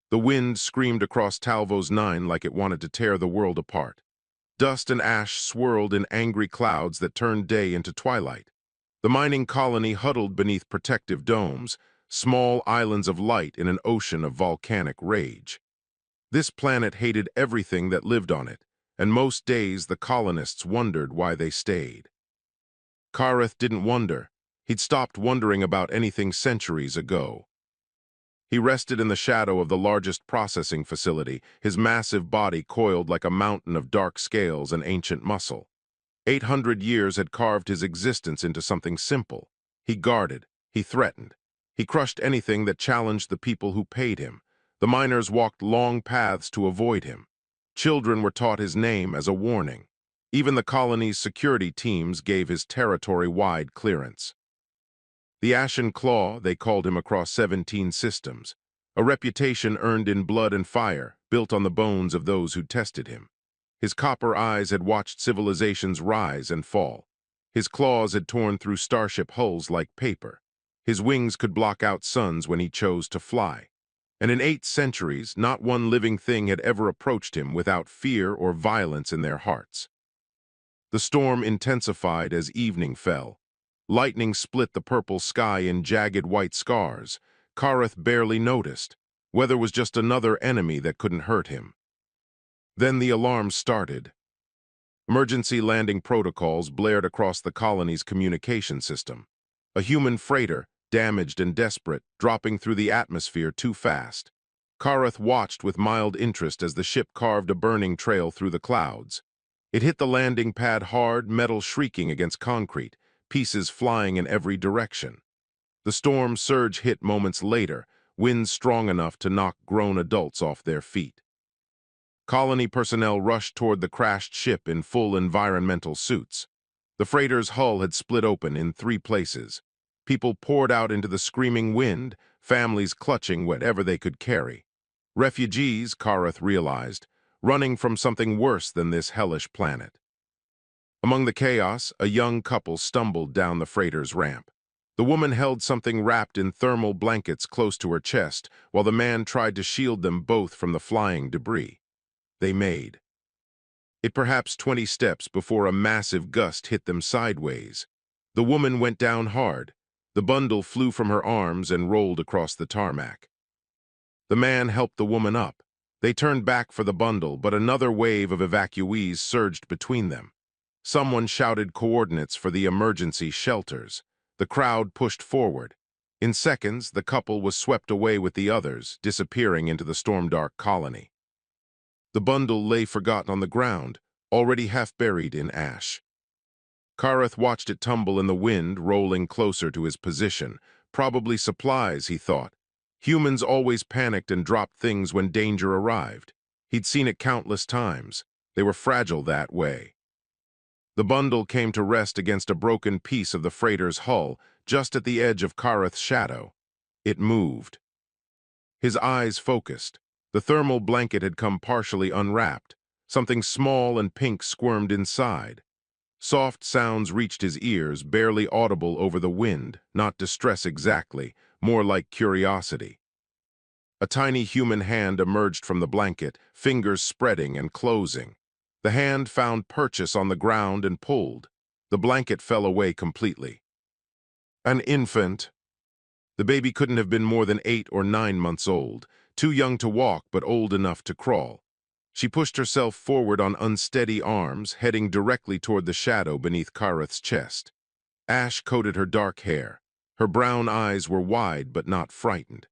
The wind screamed across Talvo's Nine like it wanted to tear the world apart. Dust and ash swirled in angry clouds that turned day into twilight. The mining colony huddled beneath protective domes, small islands of light in an ocean of volcanic rage. This planet hated everything that lived on it, and most days the colonists wondered why they stayed. Kareth didn't wonder. He'd stopped wondering about anything centuries ago. He rested in the shadow of the largest processing facility, his massive body coiled like a mountain of dark scales and ancient muscle. 800 years had carved his existence into something simple. He guarded, he threatened, he crushed anything that challenged the people who paid him. The miners walked long paths to avoid him. Children were taught his name as a warning. Even the colony's security teams gave his territory wide clearance. The Ashen Claw, they called him across 17 systems, a reputation earned in blood and fire, built on the bones of those who tested him. His copper eyes had watched civilizations rise and fall. His claws had torn through starship hulls like paper. His wings could block out suns when he chose to fly. And in 8 centuries, not one living thing had ever approached him without fear or violence in their hearts. The storm intensified as evening fell. Lightning split the purple sky in jagged white scars. Kareth barely noticed. Weather was just another enemy that couldn't hurt him. Then the alarms started. Emergency landing protocols blared across the colony's communication system. A human freighter, damaged and desperate, dropping through the atmosphere too fast. Kareth watched with mild interest as the ship carved a burning trail through the clouds. It hit the landing pad hard, metal shrieking against concrete, pieces flying in every direction. The storm surge hit moments later, winds strong enough to knock grown adults off their feet. Colony personnel rushed toward the crashed ship in full environmental suits. The freighter's hull had split open in 3 places. People poured out into the screaming wind, families clutching whatever they could carry. Refugees, Kareth realized, running from something worse than this hellish planet. Among the chaos, a young couple stumbled down the freighter's ramp. The woman held something wrapped in thermal blankets close to her chest, while the man tried to shield them both from the flying debris. They made it perhaps 20 steps before a massive gust hit them sideways. The woman went down hard. The bundle flew from her arms and rolled across the tarmac. The man helped the woman up. They turned back for the bundle, but another wave of evacuees surged between them. Someone shouted coordinates for the emergency shelters. The crowd pushed forward. In seconds, the couple was swept away with the others, disappearing into the storm-dark colony. The bundle lay forgotten on the ground, already half buried in ash. Kareth watched it tumble in the wind, rolling closer to his position. Probably supplies, he thought. Humans always panicked and dropped things when danger arrived. He'd seen it countless times. They were fragile that way. The bundle came to rest against a broken piece of the freighter's hull, just at the edge of Kareth's shadow. It moved. His eyes focused. The thermal blanket had come partially unwrapped. Something small and pink squirmed inside. Soft sounds reached his ears, barely audible over the wind, not distress exactly, more like curiosity. A tiny human hand emerged from the blanket, fingers spreading and closing. The hand found purchase on the ground and pulled. The blanket fell away completely. An infant. The baby couldn't have been more than 8 or 9 months old, too young to walk but old enough to crawl. She pushed herself forward on unsteady arms, heading directly toward the shadow beneath Kareth's chest. Ash coated her dark hair. Her brown eyes were wide but not frightened.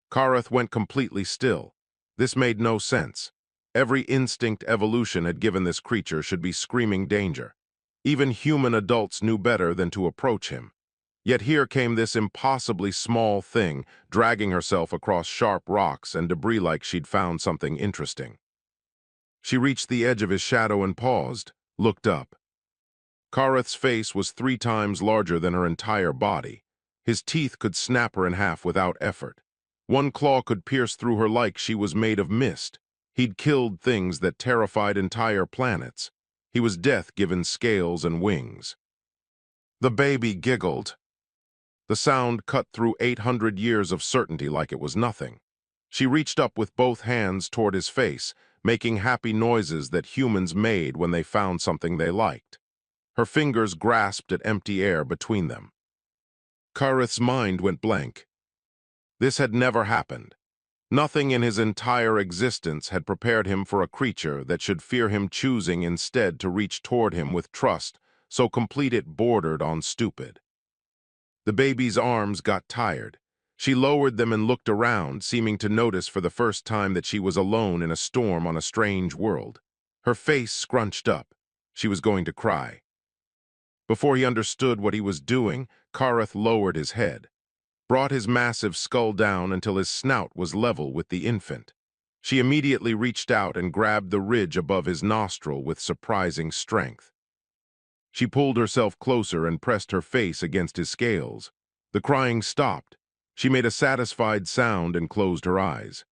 Kareth went completely still. This made no sense. Every instinct evolution had given this creature should be screaming danger. Even human adults knew better than to approach him. Yet here came this impossibly small thing, dragging herself across sharp rocks and debris like she'd found something interesting. She reached the edge of his shadow and paused, looked up. Kareth's face was 3 times larger than her entire body. His teeth could snap her in half without effort. One claw could pierce through her like she was made of mist. He'd killed things that terrified entire planets. He was death given scales and wings. The baby giggled. The sound cut through 800 years of certainty like it was nothing. She reached up with both hands toward his face, making happy noises that humans made when they found something they liked. Her fingers grasped at empty air between them. Kareth's mind went blank. This had never happened. Nothing in his entire existence had prepared him for a creature that should fear him, choosing instead to reach toward him with trust, so complete it bordered on stupid. The baby's arms got tired. She lowered them and looked around, seeming to notice for the first time that she was alone in a storm on a strange world. Her face scrunched up. She was going to cry. Before he understood what he was doing, Kareth lowered his head, brought his massive skull down until his snout was level with the infant. She immediately reached out and grabbed the ridge above his nostril with surprising strength. She pulled herself closer and pressed her face against his scales. The crying stopped. She made a satisfied sound and closed her eyes.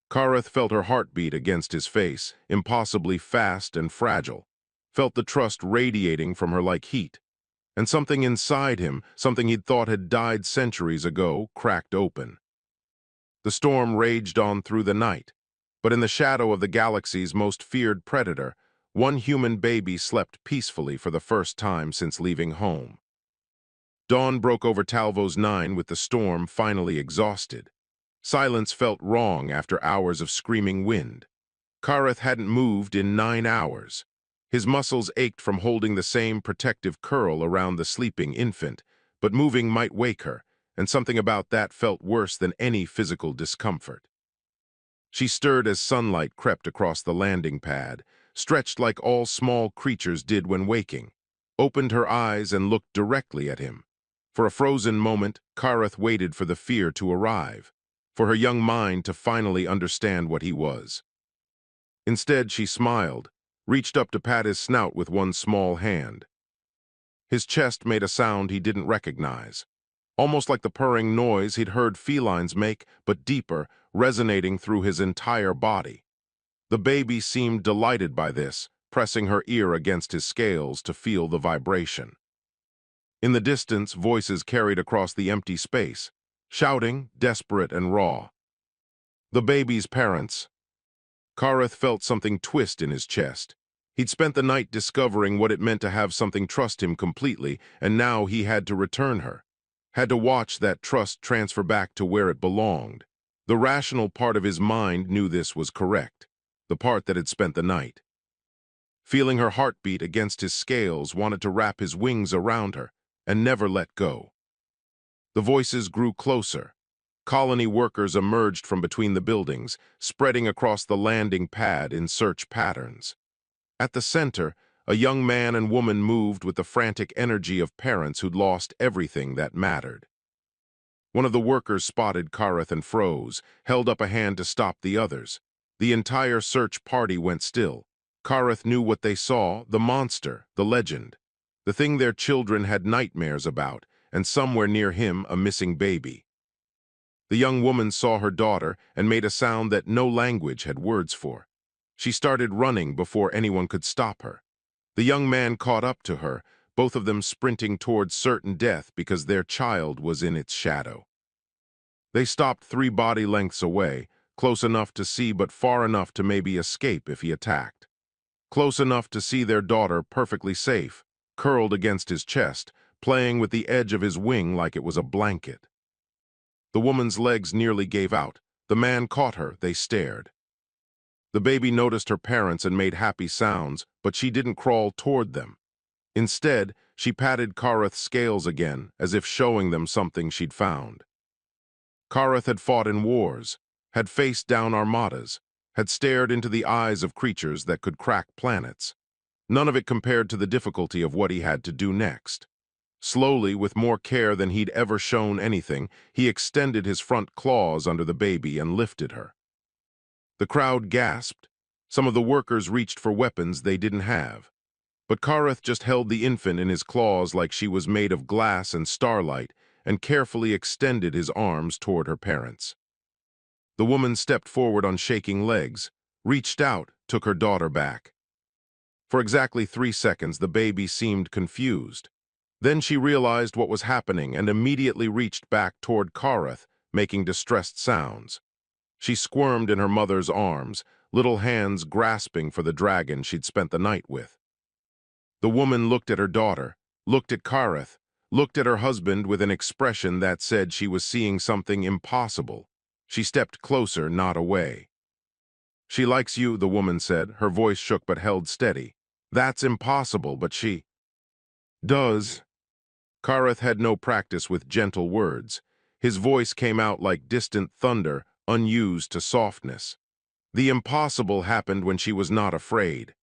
Kareth felt her heartbeat against his face, impossibly fast and fragile, felt the trust radiating from her like heat. And something inside him, something he'd thought had died centuries ago, cracked open. The storm raged on through the night, but in the shadow of the galaxy's most feared predator, one human baby slept peacefully for the first time since leaving home. Dawn broke over Talvos 9 with the storm finally exhausted. Silence felt wrong after hours of screaming wind. Kareth hadn't moved in 9 hours. His muscles ached from holding the same protective curl around the sleeping infant, but moving might wake her, and something about that felt worse than any physical discomfort. She stirred as sunlight crept across the landing pad, stretched like all small creatures did when waking, opened her eyes and looked directly at him. For a frozen moment, Kareth waited for the fear to arrive, for her young mind to finally understand what he was. Instead, she smiled, reached up to pat his snout with one small hand. His chest made a sound he didn't recognize, almost like the purring noise he'd heard felines make, but deeper, resonating through his entire body. The baby seemed delighted by this, pressing her ear against his scales to feel the vibration. In the distance, voices carried across the empty space, shouting, desperate and raw. The baby's parents. Kareth felt something twist in his chest. He'd spent the night discovering what it meant to have something trust him completely, and now he had to return her. Had to watch that trust transfer back to where it belonged. The rational part of his mind knew this was correct, the part that had spent the night. Feeling her heartbeat against his scales, wanted to wrap his wings around her and never let go. The voices grew closer. Colony workers emerged from between the buildings, spreading across the landing pad in search patterns. At the center, a young man and woman moved with the frantic energy of parents who'd lost everything that mattered. One of the workers spotted Kareth and froze, held up a hand to stop the others. The entire search party went still. Kareth knew what they saw, the monster, the legend, the thing their children had nightmares about, and somewhere near him a missing baby. The young woman saw her daughter and made a sound that no language had words for. She started running before anyone could stop her. The young man caught up to her, both of them sprinting towards certain death because their child was in its shadow. They stopped 3 body lengths away, close enough to see but far enough to maybe escape if he attacked. Close enough to see their daughter perfectly safe, curled against his chest, playing with the edge of his wing like it was a blanket. The woman's legs nearly gave out. The man caught her, they stared. The baby noticed her parents and made happy sounds, but she didn't crawl toward them. Instead, she patted Kareth's scales again, as if showing them something she'd found. Kareth had fought in wars, had faced down armadas, had stared into the eyes of creatures that could crack planets. None of it compared to the difficulty of what he had to do next. Slowly, with more care than he'd ever shown anything, he extended his front claws under the baby and lifted her. The crowd gasped. Some of the workers reached for weapons they didn't have. But Kareth just held the infant in his claws like she was made of glass and starlight, and carefully extended his arms toward her parents. The woman stepped forward on shaking legs, reached out, took her daughter back. For exactly 3 seconds, the baby seemed confused. Then she realized what was happening and immediately reached back toward Kareth, making distressed sounds. She squirmed in her mother's arms, little hands grasping for the dragon she'd spent the night with. The woman looked at her daughter, looked at Kareth, looked at her husband with an expression that said she was seeing something impossible. She stepped closer, not away. "She likes you," the woman said. Her voice shook but held steady. "That's impossible, but she does." Kareth had no practice with gentle words. His voice came out like distant thunder, unused to softness. The impossible happened when she was not afraid.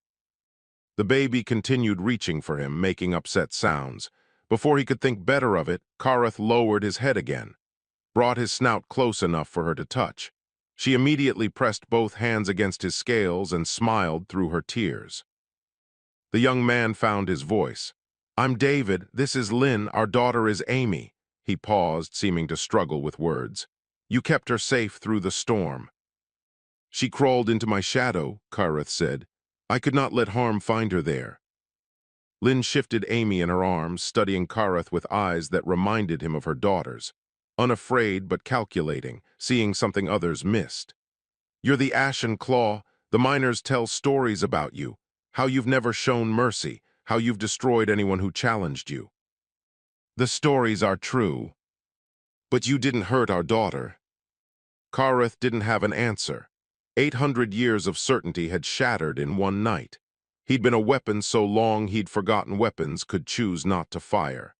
The baby continued reaching for him, making upset sounds. Before he could think better of it, Kareth lowered his head again, brought his snout close enough for her to touch. She immediately pressed both hands against his scales and smiled through her tears. The young man found his voice. "I'm David, this is Lynn, our daughter is Amy." He paused, seeming to struggle with words. "You kept her safe through the storm." "She crawled into my shadow," Kareth said. "I could not let harm find her there." Lynn shifted Amy in her arms, studying Kareth with eyes that reminded him of her daughter's. Unafraid but calculating, seeing something others missed. "You're the Ashen Claw. The miners tell stories about you. How you've never shown mercy, how you've destroyed anyone who challenged you. The stories are true. But you didn't hurt our daughter." Kareth didn't have an answer. 800 years of certainty had shattered in one night. He'd been a weapon so long he'd forgotten weapons could choose not to fire.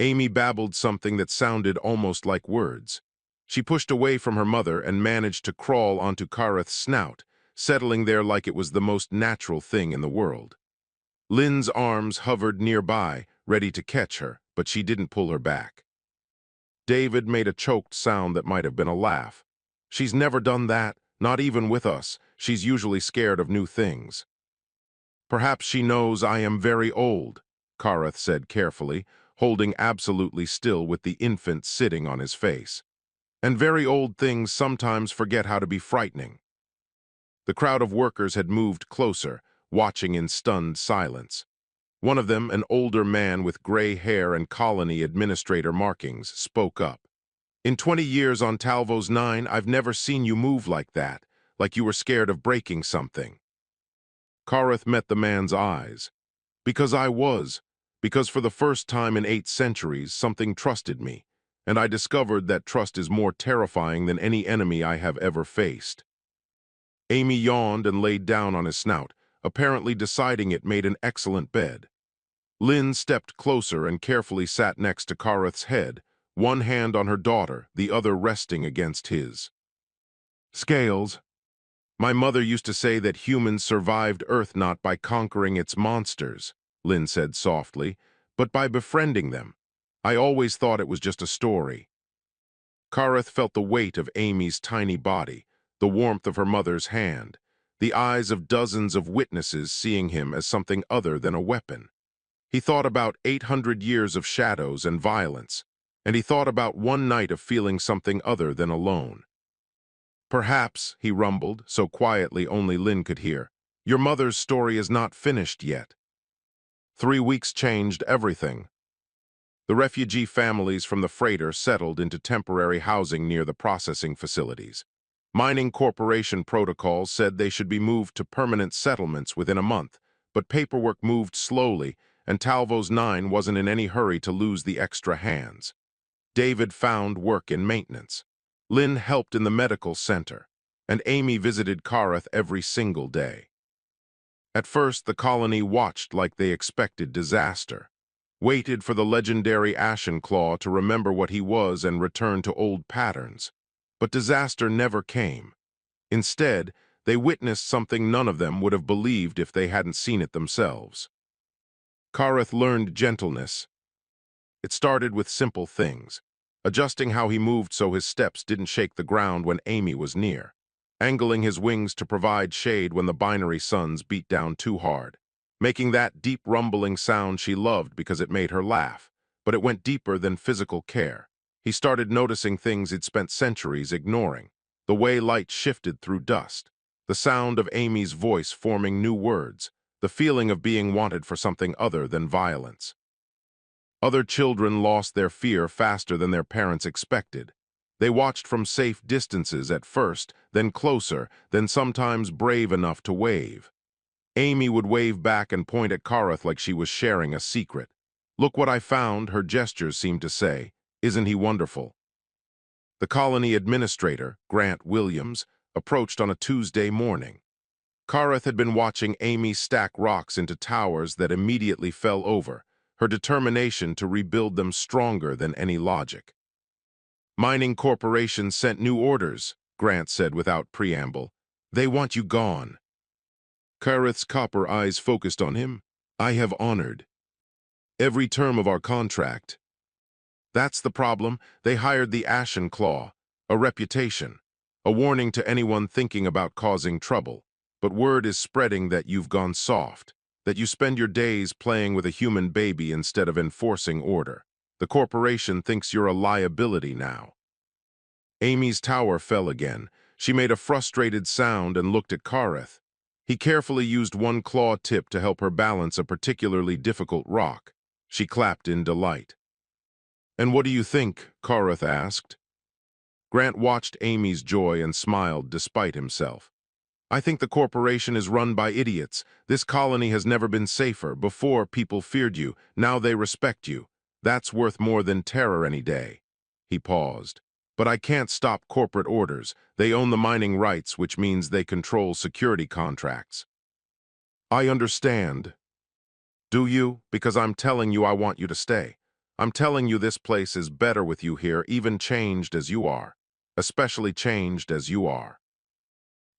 Amy babbled something that sounded almost like words. She pushed away from her mother and managed to crawl onto Kareth's snout, settling there like it was the most natural thing in the world. Lynn's arms hovered nearby, ready to catch her, but she didn't pull her back. David made a choked sound that might have been a laugh. "She's never done that, not even with us. She's usually scared of new things." "Perhaps she knows I am very old," Kareth said carefully, holding absolutely still with the infant sitting on his face. "And very old things sometimes forget how to be frightening." The crowd of workers had moved closer, watching in stunned silence. One of them, an older man with gray hair and colony administrator markings, spoke up. "In 20 years on Talvos 9, I've never seen you move like that, like you were scared of breaking something." Kareth met the man's eyes. "Because I was. Because for the first time in 8 centuries, something trusted me, and I discovered that trust is more terrifying than any enemy I have ever faced." Amy yawned and laid down on his snout, apparently deciding it made an excellent bed. Lynn stepped closer and carefully sat next to Kareth's head, one hand on her daughter, the other resting against his. "Scales. My mother used to say that humans survived Earth not by conquering its monsters," Lynn said softly, "but by befriending them. I always thought it was just a story." Kareth felt the weight of Amy's tiny body, the warmth of her mother's hand, the eyes of dozens of witnesses seeing him as something other than a weapon. He thought about 800 years of shadows and violence, and he thought about one night of feeling something other than alone. "Perhaps," he rumbled, so quietly only Lynn could hear, "your mother's story is not finished yet." 3 weeks changed everything. The refugee families from the freighter settled into temporary housing near the processing facilities. Mining corporation protocols said they should be moved to permanent settlements within a month, but paperwork moved slowly, and Talvos 9 wasn't in any hurry to lose the extra hands. David found work in maintenance. Lynn helped in the medical center, and Amy visited Kareth every single day. At first, the colony watched like they expected disaster, waited for the legendary Ashen Claw to remember what he was and return to old patterns. But disaster never came. Instead, they witnessed something none of them would have believed if they hadn't seen it themselves. Kareth learned gentleness. It started with simple things, adjusting how he moved so his steps didn't shake the ground when Amy was near, angling his wings to provide shade when the binary suns beat down too hard, making that deep rumbling sound she loved because it made her laugh, but it went deeper than physical care. He started noticing things he'd spent centuries ignoring, the way light shifted through dust, the sound of Amy's voice forming new words, the feeling of being wanted for something other than violence. Other children lost their fear faster than their parents expected. They watched from safe distances at first, then closer, then sometimes brave enough to wave. Amy would wave back and point at Kareth like she was sharing a secret. "Look what I found," her gestures seemed to say. "Isn't he wonderful?" The colony administrator, Grant Williams, approached on a Tuesday morning. Kareth had been watching Amy stack rocks into towers that immediately fell over, her determination to rebuild them stronger than any logic. "Mining corporations sent new orders," Grant said without preamble. "They want you gone." Kareth's copper eyes focused on him. "I have honored every term of our contract." "That's the problem. They hired the Ashen Claw, a reputation, a warning to anyone thinking about causing trouble. But word is spreading that you've gone soft, that you spend your days playing with a human baby instead of enforcing order. The corporation thinks you're a liability now." Amy's tower fell again. She made a frustrated sound and looked at Kareth. He carefully used one claw tip to help her balance a particularly difficult rock. She clapped in delight. "And what do you think?" Kareth asked. Grant watched Amy's joy and smiled despite himself. "I think the corporation is run by idiots. This colony has never been safer. Before, people feared you. Now they respect you. That's worth more than terror any day." He paused. "But I can't stop corporate orders. They own the mining rights, which means they control security contracts." "I understand." "Do you? Because I'm telling you I want you to stay. I'm telling you this place is better with you here, even changed as you are. Especially changed as you are."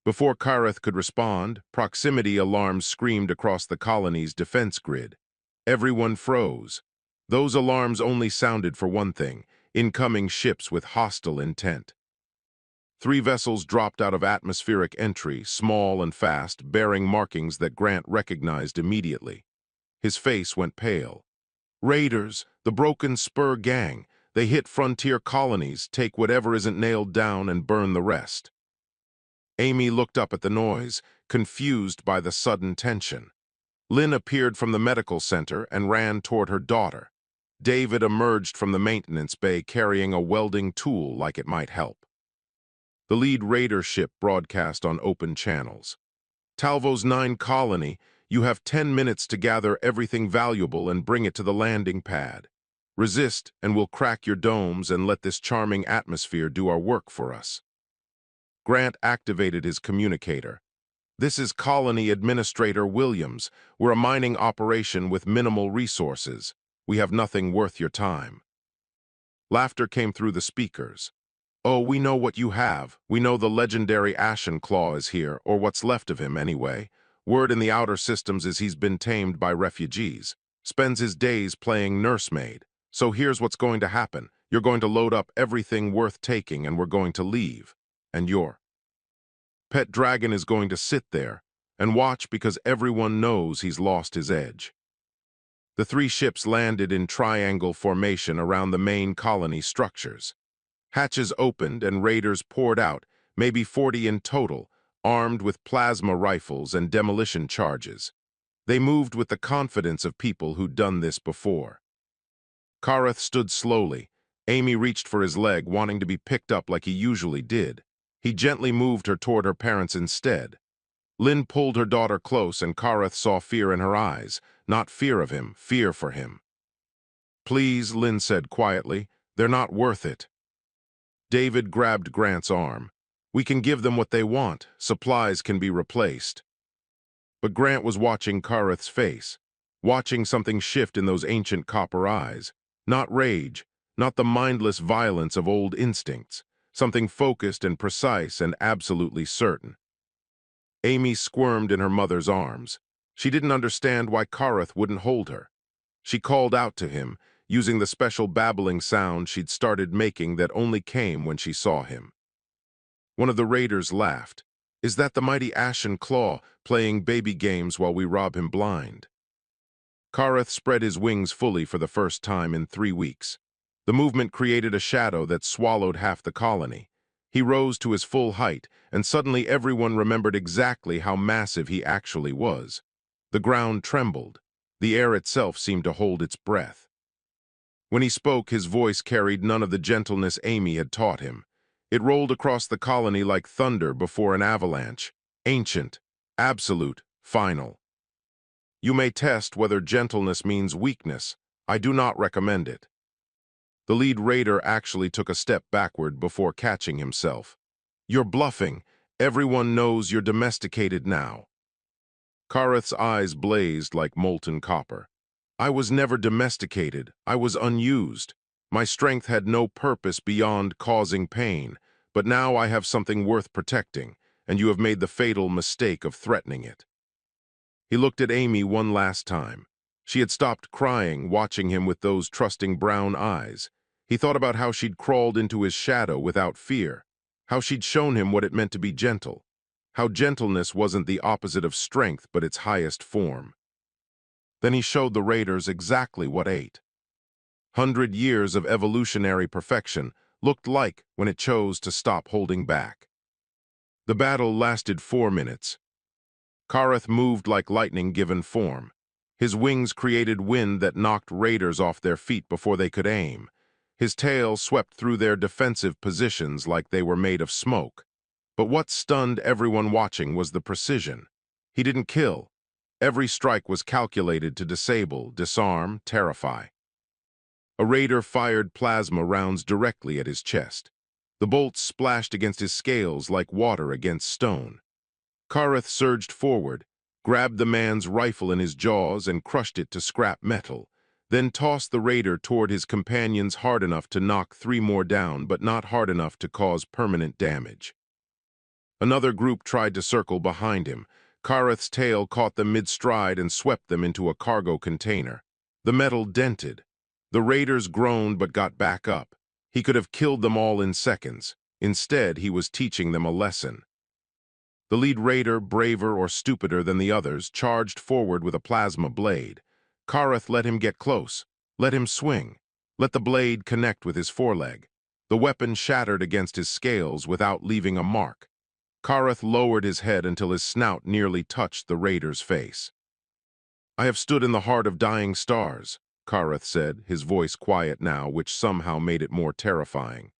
Before Kareth could respond, proximity alarms screamed across the colony's defense grid. Everyone froze. Those alarms only sounded for one thing: incoming ships with hostile intent. 3 vessels dropped out of atmospheric entry, small and fast, bearing markings that Grant recognized immediately. His face went pale. "Raiders, the Broken Spur Gang. They hit frontier colonies, take whatever isn't nailed down, and burn the rest." Amy looked up at the noise, confused by the sudden tension. Lynn appeared from the medical center and ran toward her daughter. David emerged from the maintenance bay carrying a welding tool like it might help. The lead raider ship broadcast on open channels. "Talvos 9 colony, you have 10 minutes to gather everything valuable and bring it to the landing pad. Resist and we'll crack your domes and let this charming atmosphere do our work for us." Grant activated his communicator. "This is Colony Administrator Williams. We're a mining operation with minimal resources. We have nothing worth your time." Laughter came through the speakers. "Oh, we know what you have. We know the legendary Ashen Claw is here, or what's left of him anyway. Word in the outer systems is he's been tamed by refugees. Spends his days playing nursemaid. So here's what's going to happen. You're going to load up everything worth taking and we're going to leave. And your pet dragon is going to sit there and watch because everyone knows he's lost his edge." The 3 ships landed in triangle formation around the main colony structures. Hatches opened and raiders poured out, maybe 40 in total, armed with plasma rifles and demolition charges. They moved with the confidence of people who'd done this before. Kareth stood slowly. Amy reached for his leg, wanting to be picked up like he usually did. He gently moved her toward her parents instead. Lynn pulled her daughter close, and Kareth saw fear in her eyes. Not fear of him, fear for him. "Please," Lynn said quietly, "they're not worth it." David grabbed Grant's arm. "We can give them what they want. Supplies can be replaced." But Grant was watching Kareth's face, watching something shift in those ancient copper eyes. Not rage, not the mindless violence of old instincts. Something focused and precise and absolutely certain. Amy squirmed in her mother's arms. She didn't understand why Kareth wouldn't hold her. She called out to him, using the special babbling sound she'd started making that only came when she saw him. One of the raiders laughed. "Is that the mighty Ashen Claw playing baby games while we rob him blind?" Kareth spread his wings fully for the first time in 3 weeks. The movement created a shadow that swallowed half the colony. He rose to his full height, and suddenly everyone remembered exactly how massive he actually was. The ground trembled. The air itself seemed to hold its breath. When he spoke, his voice carried none of the gentleness Amy had taught him. It rolled across the colony like thunder before an avalanche. Ancient, absolute, final. You may test whether gentleness means weakness. I do not recommend it. The lead raider actually took a step backward before catching himself. You're bluffing. Everyone knows you're domesticated now. Kareth's eyes blazed like molten copper. I was never domesticated. I was unused. My strength had no purpose beyond causing pain, but now I have something worth protecting, and you have made the fatal mistake of threatening it. He looked at Amy one last time. She had stopped crying, watching him with those trusting brown eyes. He thought about how she'd crawled into his shadow without fear, how she'd shown him what it meant to be gentle, how gentleness wasn't the opposite of strength but its highest form. Then he showed the raiders exactly what 800 years of evolutionary perfection looked like when it chose to stop holding back. The battle lasted 4 minutes. Kareth moved like lightning given form. His wings created wind that knocked raiders off their feet before they could aim. His tail swept through their defensive positions like they were made of smoke. But what stunned everyone watching was the precision. He didn't kill. Every strike was calculated to disable, disarm, terrify. A raider fired plasma rounds directly at his chest. The bolts splashed against his scales like water against stone. Kareth surged forward, grabbed the man's rifle in his jaws and crushed it to scrap metal, then tossed the raider toward his companions hard enough to knock 3 more down, but not hard enough to cause permanent damage. Another group tried to circle behind him. Kareth's tail caught them mid-stride and swept them into a cargo container. The metal dented. The raiders groaned but got back up. He could have killed them all in seconds. Instead, he was teaching them a lesson. The lead raider, braver or stupider than the others, charged forward with a plasma blade. Kareth let him get close, let him swing, let the blade connect with his foreleg. The weapon shattered against his scales without leaving a mark. Kareth lowered his head until his snout nearly touched the raider's face. I have stood in the heart of dying stars, Kareth said, his voice quiet now, which somehow made it more terrifying.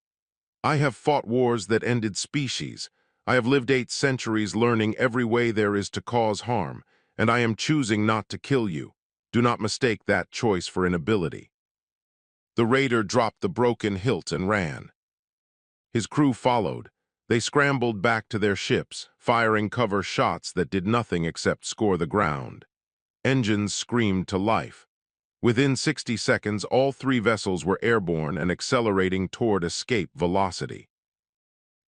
I have fought wars that ended species. I have lived 8 centuries learning every way there is to cause harm, and I am choosing not to kill you. Do not mistake that choice for inability. The raider dropped the broken hilt and ran. His crew followed. They scrambled back to their ships, firing cover shots that did nothing except score the ground. Engines screamed to life. Within 60 seconds, all 3 vessels were airborne and accelerating toward escape velocity.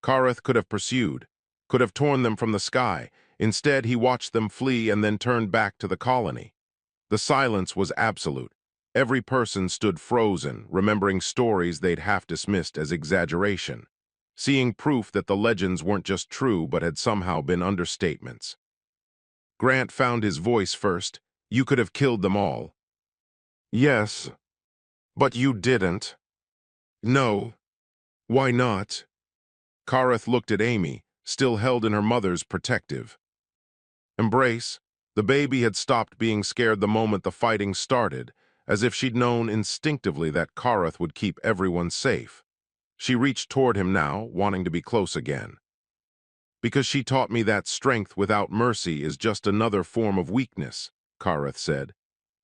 Kareth could have pursued, could have torn them from the sky. Instead, he watched them flee and then turned back to the colony. The silence was absolute. Every person stood frozen, remembering stories they'd half dismissed as exaggeration, seeing proof that the legends weren't just true but had somehow been understatements. Grant found his voice first. You could have killed them all. Yes, but you didn't. No. Why not? Kareth looked at Amy, still held in her mother's protective embrace. The baby had stopped being scared the moment the fighting started, as if she'd known instinctively that Kareth would keep everyone safe. She reached toward him now, wanting to be close again. Because she taught me that strength without mercy is just another form of weakness, Kareth said.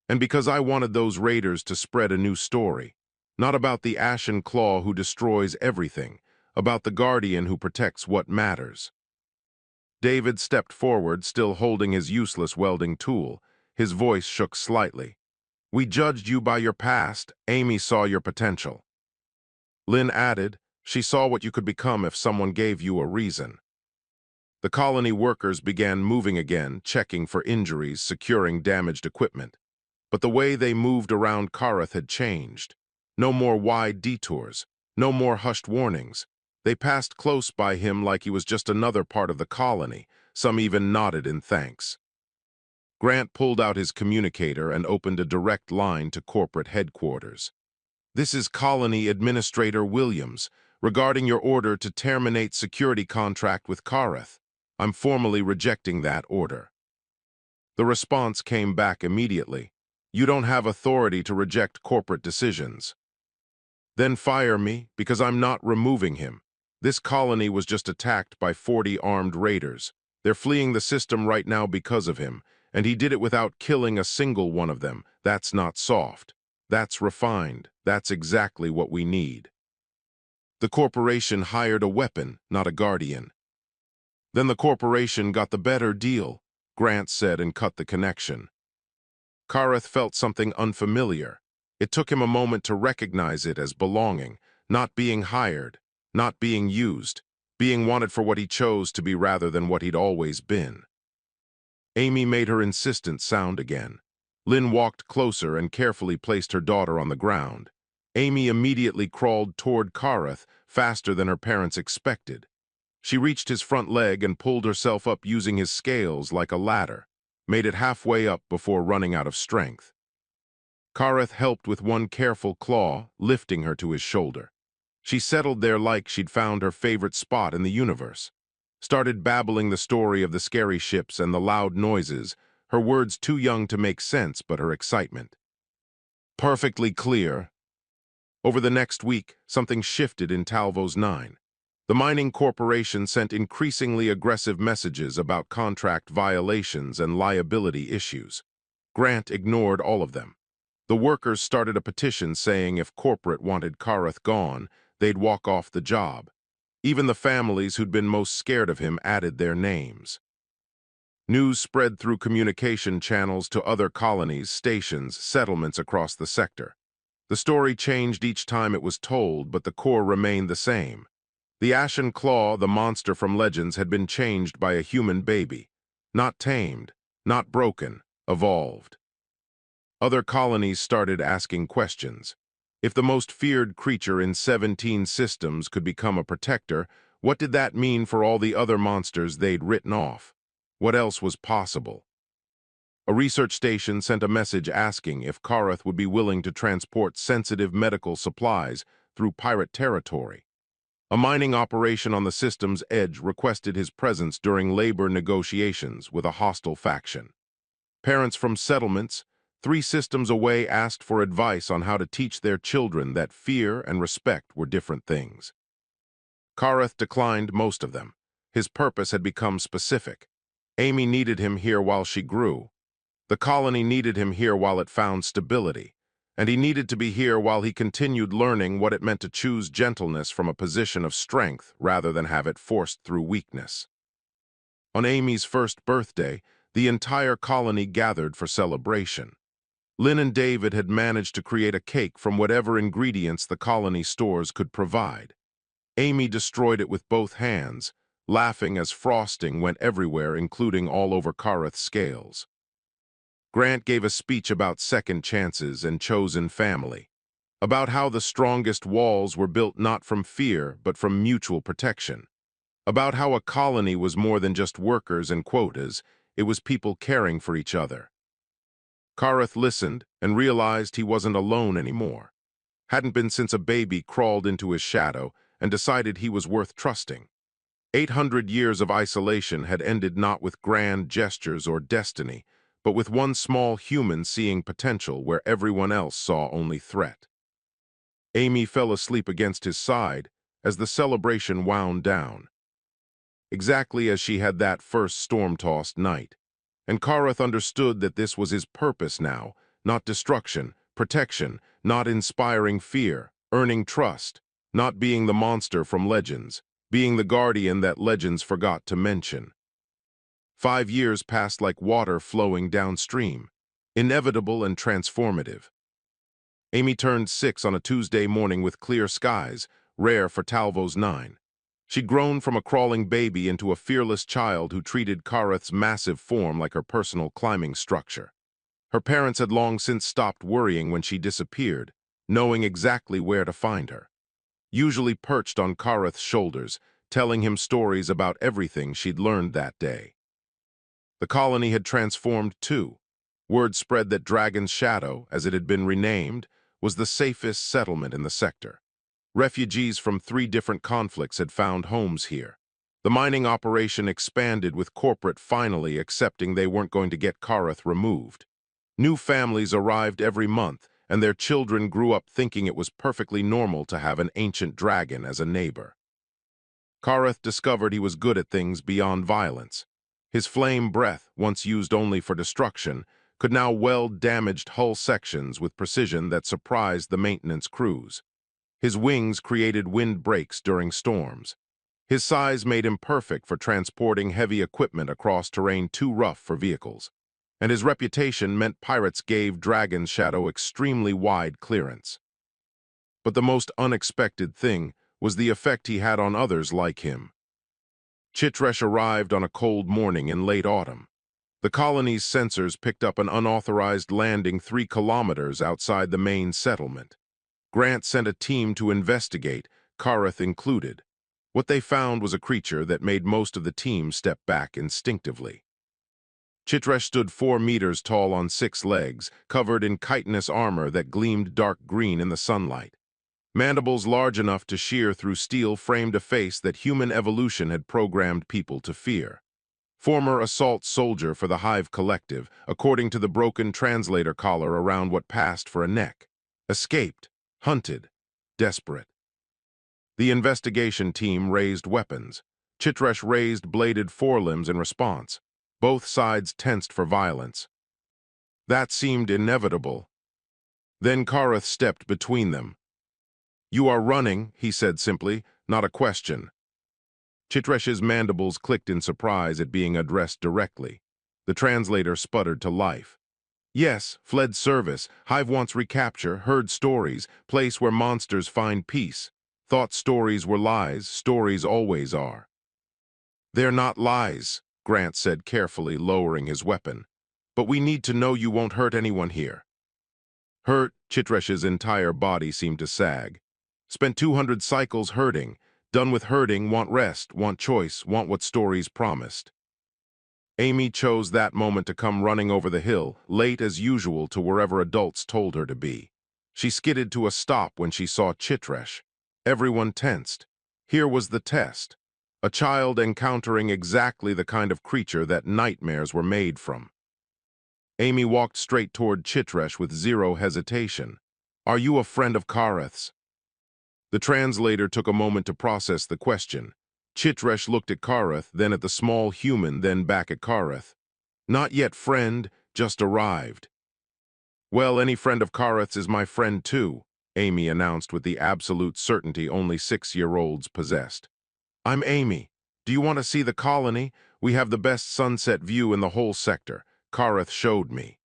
And because I wanted those raiders to spread a new story, not about the ashen claw who destroys everything, about the guardian who protects what matters. David stepped forward, still holding his useless welding tool. His voice shook slightly. We judged you by your past. Amy saw your potential. Lynn added, she saw what you could become if someone gave you a reason. The colony workers began moving again, checking for injuries, securing damaged equipment. But the way they moved around Kareth had changed. No more wide detours, no more hushed warnings. They passed close by him like he was just another part of the colony. Some even nodded in thanks. Grant pulled out his communicator and opened a direct line to corporate headquarters. This is Colony Administrator Williams, regarding your order to terminate security contract with Kareth. I'm formally rejecting that order. The response came back immediately. You don't have authority to reject corporate decisions. Then fire me, because I'm not removing him. This colony was just attacked by 40 armed raiders. They're fleeing the system right now because of him, and he did it without killing a single one of them. That's not soft. That's refined. That's exactly what we need. The corporation hired a weapon, not a guardian. Then the corporation got the better deal, Grant said and cut the connection. Kareth felt something unfamiliar. It took him a moment to recognize it as belonging, not being hired, not being used, being wanted for what he chose to be rather than what he'd always been. Amy made her insistent sound again. Lynn walked closer and carefully placed her daughter on the ground. Amy immediately crawled toward Kareth faster than her parents expected. She reached his front leg and pulled herself up using his scales like a ladder, made it halfway up before running out of strength. Kareth helped with one careful claw, lifting her to his shoulder. She settled there like she'd found her favorite spot in the universe. Started babbling the story of the scary ships and the loud noises, her words too young to make sense but her excitement. Perfectly clear. Over the next week, something shifted in Talvos 9. The mining corporation sent increasingly aggressive messages about contract violations and liability issues. Grant ignored all of them. The workers started a petition saying if corporate wanted Kareth gone, they'd walk off the job. Even the families who'd been most scared of him added their names. News spread through communication channels to other colonies, stations, settlements across the sector. The story changed each time it was told, but the core remained the same. The Ashen Claw, the monster from Legends, had been changed by a human baby. Not tamed, not broken, evolved. Other colonies started asking questions. If the most feared creature in 17 systems could become a protector, what did that mean for all the other monsters they'd written off? What else was possible? A research station sent a message asking if Kareth would be willing to transport sensitive medical supplies through pirate territory. A mining operation on the system's edge requested his presence during labor negotiations with a hostile faction. Parents from settlements 3 systems away asked for advice on how to teach their children that fear and respect were different things. Kareth declined most of them. His purpose had become specific. Amy needed him here while she grew. The colony needed him here while it found stability. And he needed to be here while he continued learning what it meant to choose gentleness from a position of strength rather than have it forced through weakness. On Amy's first birthday, the entire colony gathered for celebration. Lynn and David had managed to create a cake from whatever ingredients the colony stores could provide. Amy destroyed it with both hands, laughing as frosting went everywhere, including all over Kareth's scales. Grant gave a speech about second chances and chosen family, about how the strongest walls were built not from fear but from mutual protection, about how a colony was more than just workers and quotas, it was people caring for each other. Kareth listened and realized he wasn't alone anymore. Hadn't been since a baby crawled into his shadow and decided he was worth trusting. 800 years of isolation had ended not with grand gestures or destiny, but with one small human seeing potential where everyone else saw only threat. Amy fell asleep against his side as the celebration wound down, exactly as she had that first storm-tossed night. And Kareth understood that this was his purpose now, not destruction, protection, not inspiring fear, earning trust, not being the monster from Legends, being the guardian that Legends forgot to mention. 5 years passed like water flowing downstream, inevitable and transformative. Amy turned 6 on a Tuesday morning with clear skies, rare for Talvos 9. She'd grown from a crawling baby into a fearless child who treated Kareth's massive form like her personal climbing structure. Her parents had long since stopped worrying when she disappeared, knowing exactly where to find her. Usually perched on Kareth's shoulders, telling him stories about everything she'd learned that day. The colony had transformed too. Word spread that Dragon's Shadow, as it had been renamed, was the safest settlement in the sector. Refugees from 3 different conflicts had found homes here. The mining operation expanded with corporate finally accepting they weren't going to get Kareth removed. New families arrived every month, and their children grew up thinking it was perfectly normal to have an ancient dragon as a neighbor. Kareth discovered he was good at things beyond violence. His flame breath, once used only for destruction, could now weld damaged hull sections with precision that surprised the maintenance crews. His wings created wind breaks during storms. His size made him perfect for transporting heavy equipment across terrain too rough for vehicles. And his reputation meant pirates gave Dragon's Shadow extremely wide clearance. But the most unexpected thing was the effect he had on others like him. Chitresh arrived on a cold morning in late autumn. The colony's sensors picked up an unauthorized landing 3 kilometers outside the main settlement. Grant sent a team to investigate, Kareth included. What they found was a creature that made most of the team step back instinctively. Chitresh stood 4 meters tall on 6 legs, covered in chitinous armor that gleamed dark green in the sunlight. Mandibles large enough to shear through steel framed a face that human evolution had programmed people to fear. Former assault soldier for the Hive Collective, according to the broken translator collar around what passed for a neck. Escaped, hunted, desperate. The investigation team raised weapons. Chitresh raised bladed forelimbs in response. Both sides tensed for violence. That seemed inevitable. Then Kareth stepped between them. "You are running," he said simply, "not a question." Chitresh's mandibles clicked in surprise at being addressed directly. The translator sputtered to life. "Yes, fled service, Hive wants recapture, heard stories, place where monsters find peace. Thought stories were lies, stories always are." "They're not lies," Grant said carefully, lowering his weapon. "But we need to know you won't hurt anyone here." "Hurt?" Chitresh's entire body seemed to sag. "Spent 200 cycles hurting. Done with hurting, want rest, want choice, want what stories promised." Amy chose that moment to come running over the hill, late as usual to wherever adults told her to be. She skidded to a stop when she saw Chitresh. Everyone tensed. Here was the test. A child encountering exactly the kind of creature that nightmares were made from. Amy walked straight toward Chitresh with zero hesitation. "Are you a friend of Kareth's?" The translator took a moment to process the question. Chitresh looked at Kareth, then at the small human, then back at Kareth. "Not yet friend, just arrived." "Well, any friend of Kareth's is my friend too," Amy announced with the absolute certainty only 6-year-olds possessed. "I'm Amy. Do you want to see the colony? We have the best sunset view in the whole sector. Kareth showed me."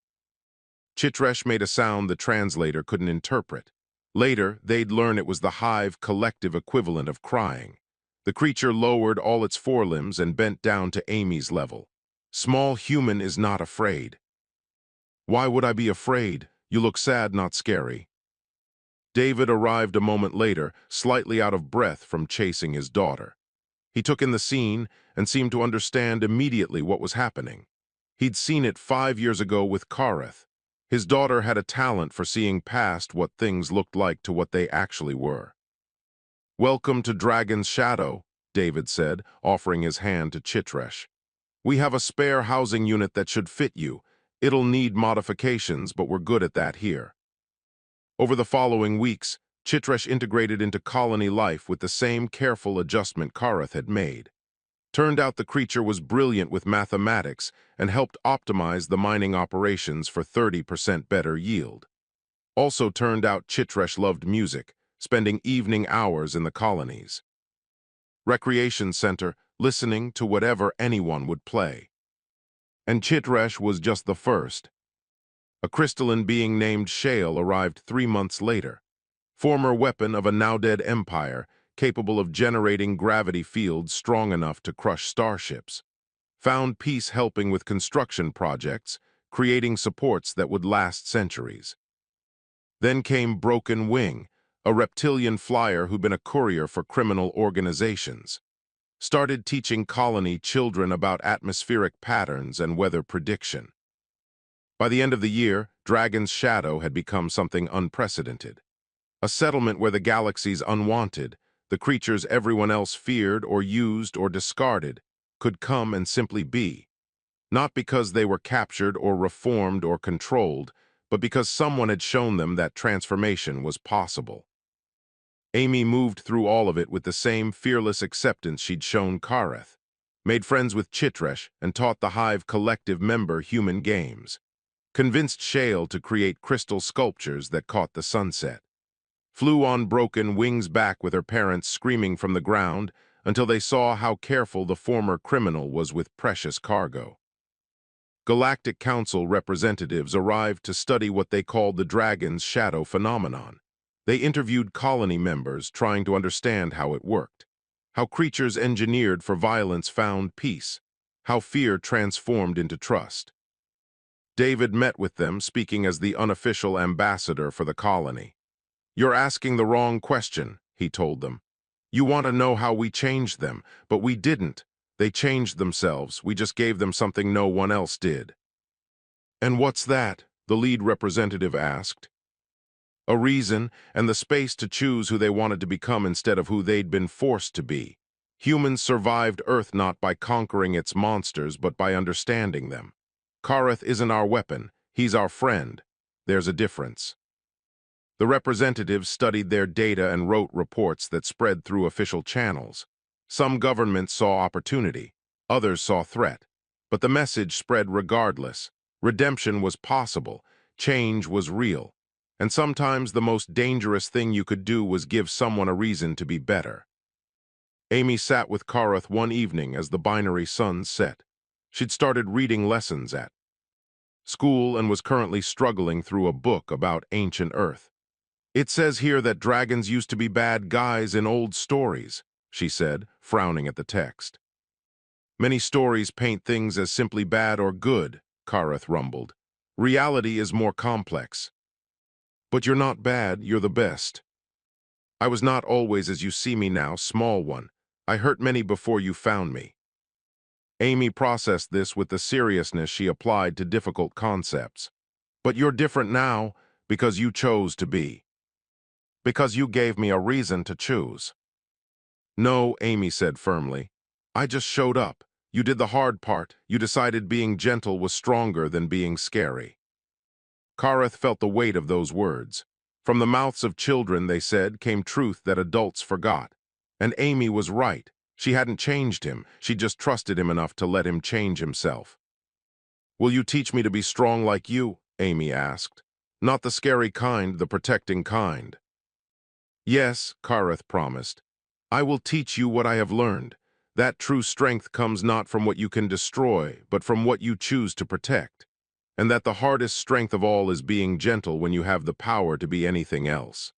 Chitresh made a sound the translator couldn't interpret. Later, they'd learn it was the Hive collective equivalent of crying. The creature lowered all its forelimbs and bent down to Amy's level. "Small human is not afraid." "Why would I be afraid? You look sad, not scary." David arrived a moment later, slightly out of breath from chasing his daughter. He took in the scene and seemed to understand immediately what was happening. He'd seen it 5 years ago with Kareth. His daughter had a talent for seeing past what things looked like to what they actually were. "Welcome to Dragon's Shadow," David said, offering his hand to Chitresh. "We have a spare housing unit that should fit you. It'll need modifications, but we're good at that here." Over the following weeks, Chitresh integrated into colony life with the same careful adjustment Kareth had made. Turned out the creature was brilliant with mathematics and helped optimize the mining operations for 30% better yield. Also turned out Chitresh loved music, spending evening hours in the colonies. Recreation center, listening to whatever anyone would play. And Chitresh was just the first. A crystalline being named Shale arrived 3 months later. Former weapon of a now-dead empire, capable of generating gravity fields strong enough to crush starships. Found peace helping with construction projects, creating supports that would last centuries. Then came Broken Wing, a reptilian flyer who'd been a courier for criminal organizations. Started teaching colony children about atmospheric patterns and weather prediction. By the end of the year, Dragon's Shadow had become something unprecedented. A settlement where the galaxy's unwanted, the creatures everyone else feared or used or discarded, could come and simply be. Not because they were captured or reformed or controlled, but because someone had shown them that transformation was possible. Amy moved through all of it with the same fearless acceptance she'd shown Kareth, made friends with Chitresh, and taught the Hive collective member human games, convinced Shale to create crystal sculptures that caught the sunset, flew on broken wings back with her parents screaming from the ground until they saw how careful the former criminal was with precious cargo. Galactic Council representatives arrived to study what they called the Dragon's Shadow phenomenon. They interviewed colony members trying to understand how it worked, how creatures engineered for violence found peace, how fear transformed into trust. David met with them, speaking as the unofficial ambassador for the colony. "You're asking the wrong question," he told them. "You want to know how we changed them, but we didn't. They changed themselves. We just gave them something no one else did." "And what's that?" the lead representative asked. "A reason and the space to choose who they wanted to become instead of who they'd been forced to be. Humans survived Earth not by conquering its monsters, but by understanding them. Kareth isn't our weapon. He's our friend. There's a difference." The representatives studied their data and wrote reports that spread through official channels. Some governments saw opportunity, others saw threat, but the message spread regardless. Redemption was possible, change was real, and sometimes the most dangerous thing you could do was give someone a reason to be better. Amy sat with Kareth one evening as the binary sun set. She'd started reading lessons at school and was currently struggling through a book about ancient Earth. "It says here that dragons used to be bad guys in old stories," she said, frowning at the text. "Many stories paint things as simply bad or good," Kareth rumbled. "Reality is more complex. But you're not bad, you're the best. I was not always as you see me now, small one. I hurt many before you found me." Amy processed this with the seriousness she applied to difficult concepts. "But you're different now because you chose to be. Because you gave me a reason to choose." "No," Amy said firmly. "I just showed up. You did the hard part. You decided being gentle was stronger than being scary." Kareth felt the weight of those words. From the mouths of children, they said, came truth that adults forgot. And Amy was right. She hadn't changed him. She just trusted him enough to let him change himself. "Will you teach me to be strong like you?" Amy asked. "Not the scary kind, the protecting kind." "Yes," Kareth promised. "I will teach you what I have learned. That true strength comes not from what you can destroy, but from what you choose to protect. And that the hardest strength of all is being gentle when you have the power to be anything else."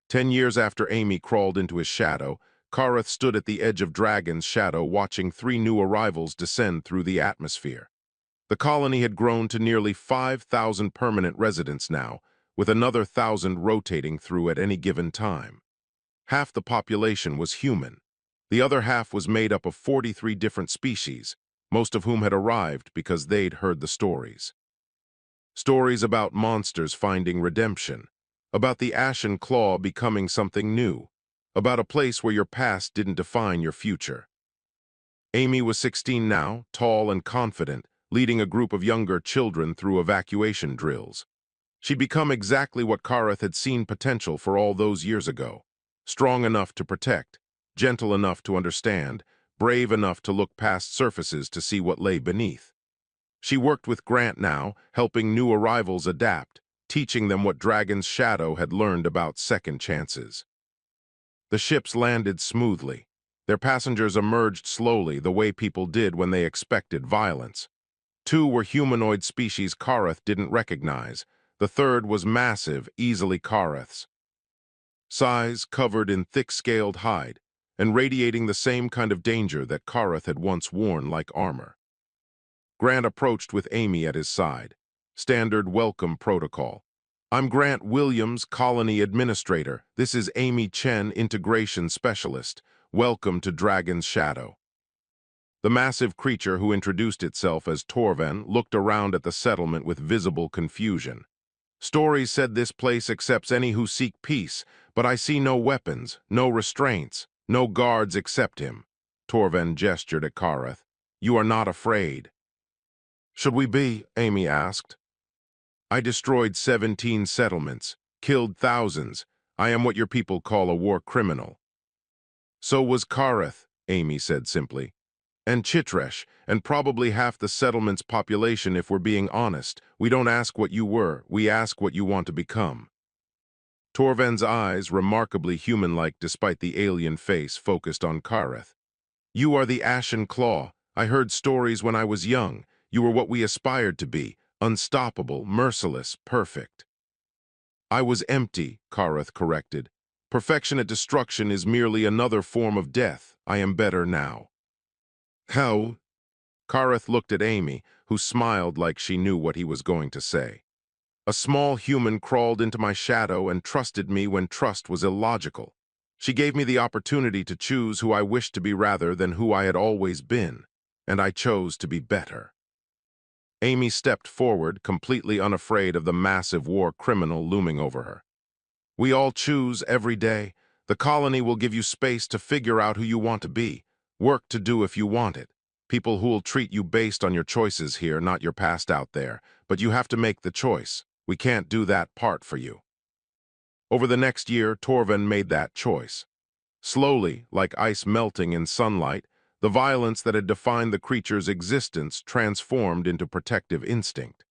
10 years after Amy crawled into his shadow, Kareth stood at the edge of Dragon's Shadow watching 3 new arrivals descend through the atmosphere. The colony had grown to nearly 5,000 permanent residents now, with another 1,000 rotating through at any given time. Half the population was human. The other half was made up of 43 different species, most of whom had arrived because they'd heard the stories. Stories about monsters finding redemption, about the Ashen Claw becoming something new, about a place where your past didn't define your future. Amy was 16 now, tall and confident, leading a group of younger children through evacuation drills. She'd become exactly what Kareth had seen potential for all those years ago. Strong enough to protect, gentle enough to understand, brave enough to look past surfaces to see what lay beneath. She worked with Grant now, helping new arrivals adapt, teaching them what Dragon's Shadow had learned about second chances. The ships landed smoothly. Their passengers emerged slowly, the way people did when they expected violence. 2 were humanoid species Kareth didn't recognize. The third was massive, easily Kareth's size, covered in thick-scaled hide, and radiating the same kind of danger that Kareth had once worn like armor. Grant approached with Amy at his side. Standard welcome protocol. "I'm Grant Williams, Colony Administrator. This is Amy Chen, Integration Specialist. Welcome to Dragon's Shadow." The massive creature, who introduced itself as Torven, looked around at the settlement with visible confusion. "Stories said this place accepts any who seek peace, but I see no weapons, no restraints, no guards except him." Torven gestured at Kareth. "You are not afraid." "Should we be?" Amy asked. "I destroyed 17 settlements, killed thousands. I am what your people call a war criminal. So was Kareth, Amy said simply. And Chitresh, and probably half the settlement's population if we're being honest. We don't ask what you were, we ask what you want to become. Torven's eyes, remarkably human-like despite the alien face, focused on Kareth. You are the Ashen Claw. I heard stories when I was young. You were what we aspired to be, unstoppable, merciless, perfect. I was empty, Kareth corrected. Perfection at destruction is merely another form of death. I am better now. How? Kareth looked at Amy, who smiled like she knew what he was going to say. A small human crawled into my shadow and trusted me when trust was illogical. She gave me the opportunity to choose who I wished to be rather than who I had always been, and I chose to be better. Amy stepped forward, completely unafraid of the massive war criminal looming over her. We all choose every day. The colony will give you space to figure out who you want to be, work to do if you want it. People who will treat you based on your choices here, not your past out there, but you have to make the choice. We can't do that part for you. Over the next year, Torven made that choice. Slowly, like ice melting in sunlight, the violence that had defined the creature's existence transformed into protective instinct.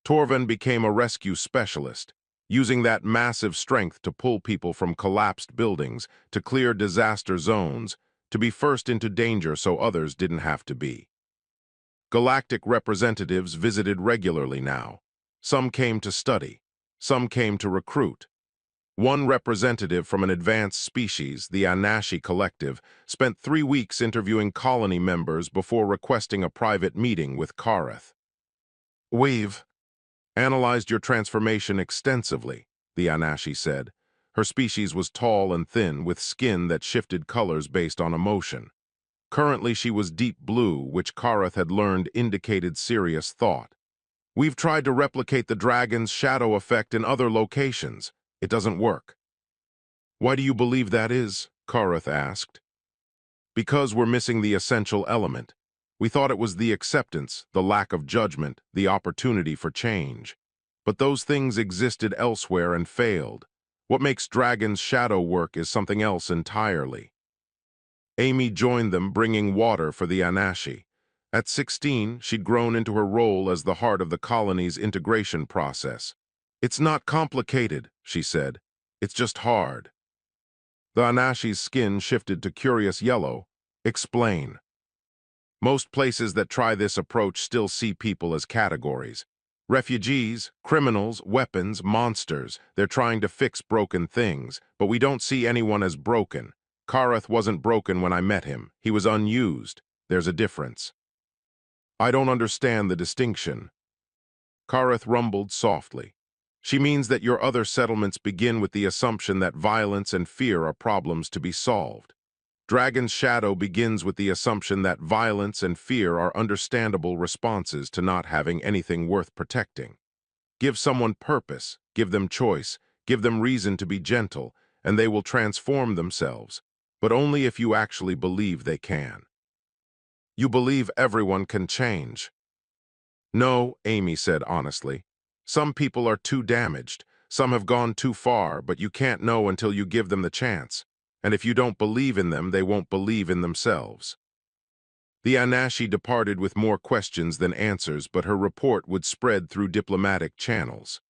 Torven became a rescue specialist, using that massive strength to pull people from collapsed buildings, to clear disaster zones, to be first into danger so others didn't have to be. Galactic representatives visited regularly now. Some came to study, some came to recruit. One representative from an advanced species, the Anashi Collective, spent 3 weeks interviewing colony members before requesting a private meeting with Kareth. We've analyzed your transformation extensively, the Anashi said. Her species was tall and thin, with skin that shifted colors based on emotion. Currently, she was deep blue, which Kareth had learned indicated serious thought. We've tried to replicate the dragon's shadow effect in other locations. It doesn't work. Why do you believe that is? Kareth asked. Because we're missing the essential element. We thought it was the acceptance, the lack of judgment, the opportunity for change. But those things existed elsewhere and failed. What makes Dragon's shadow work is something else entirely. Amy joined them, bringing water for the Anashi. At 16, she'd grown into her role as the heart of the colony's integration process. It's not complicated, she said. It's just hard. The Anashi's skin shifted to curious yellow. Explain. Most places that try this approach still see people as categories. Refugees, criminals, weapons, monsters. They're trying to fix broken things, but we don't see anyone as broken. Kareth wasn't broken when I met him. He was unused. There's a difference. I don't understand the distinction. Kareth rumbled softly. She means that your other settlements begin with the assumption that violence and fear are problems to be solved. Dragon's Shadow begins with the assumption that violence and fear are understandable responses to not having anything worth protecting. Give someone purpose, give them choice, give them reason to be gentle, and they will transform themselves, but only if you actually believe they can. You believe everyone can change. No, Amy said honestly. Some people are too damaged. Some have gone too far, but you can't know until you give them the chance. And if you don't believe in them, they won't believe in themselves. The Anashi departed with more questions than answers, but her report would spread through diplomatic channels.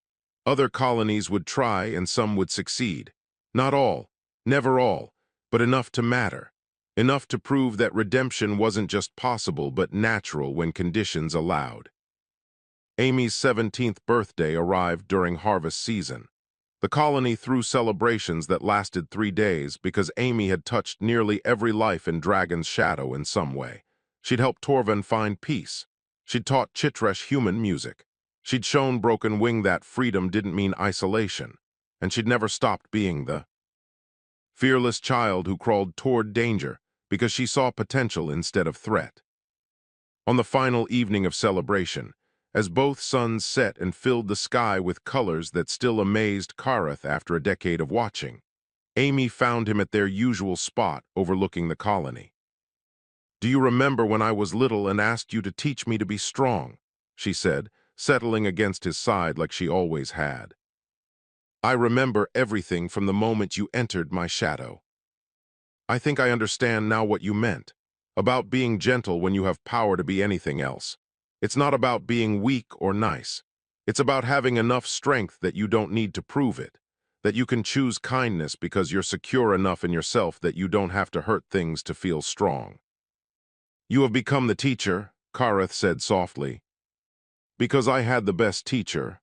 Other colonies would try, and some would succeed. Not all, never all, but enough to matter. Enough to prove that redemption wasn't just possible, but natural when conditions allowed. Amy's 17th birthday arrived during harvest season. The colony threw celebrations that lasted 3 days because Amy had touched nearly every life in Dragon's Shadow in some way. She'd helped Torven find peace. She'd taught Chitresh human music. She'd shown Broken Wing that freedom didn't mean isolation. And she'd never stopped being the fearless child who crawled toward danger because she saw potential instead of threat. On the final evening of celebration, as both suns set and filled the sky with colors that still amazed Kareth after a decade of watching, Amy found him at their usual spot overlooking the colony. Do you remember when I was little and asked you to teach me to be strong? She said, settling against his side like she always had. I remember everything from the moment you entered my shadow. I think I understand now what you meant, about being gentle when you have power to be anything else. It's not about being weak or nice. It's about having enough strength that you don't need to prove it, that you can choose kindness because you're secure enough in yourself that you don't have to hurt things to feel strong. You have become the teacher, Kareth said softly. Because I had the best teacher.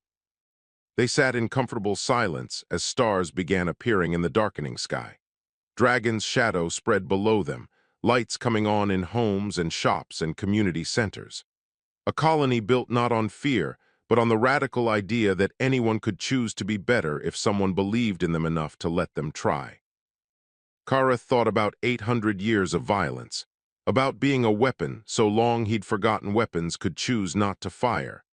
They sat in comfortable silence as stars began appearing in the darkening sky. Dragon's shadow spread below them, lights coming on in homes and shops and community centers. A colony built not on fear, but on the radical idea that anyone could choose to be better if someone believed in them enough to let them try. Kareth thought about 800 years of violence, about being a weapon so long he'd forgotten weapons could choose not to fire,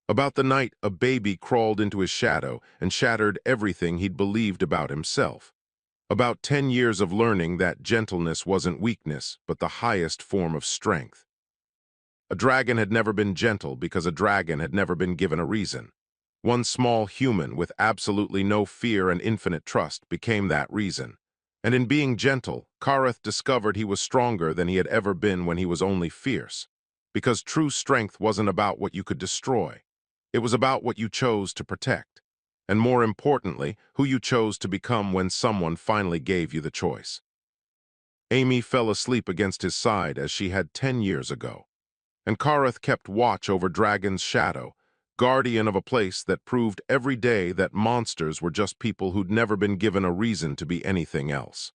about the night a baby crawled into his shadow and shattered everything he'd believed about himself, about 10 years of learning that gentleness wasn't weakness, but the highest form of strength. A dragon had never been gentle because a dragon had never been given a reason. One small human with absolutely no fear and infinite trust became that reason. And in being gentle, Kareth discovered he was stronger than he had ever been when he was only fierce. Because true strength wasn't about what you could destroy. It was about what you chose to protect. And more importantly, who you chose to become when someone finally gave you the choice. Amy fell asleep against his side as she had 10 years ago. And Kareth kept watch over Dragon's shadow, guardian of a place that proved every day that monsters were just people who'd never been given a reason to be anything else.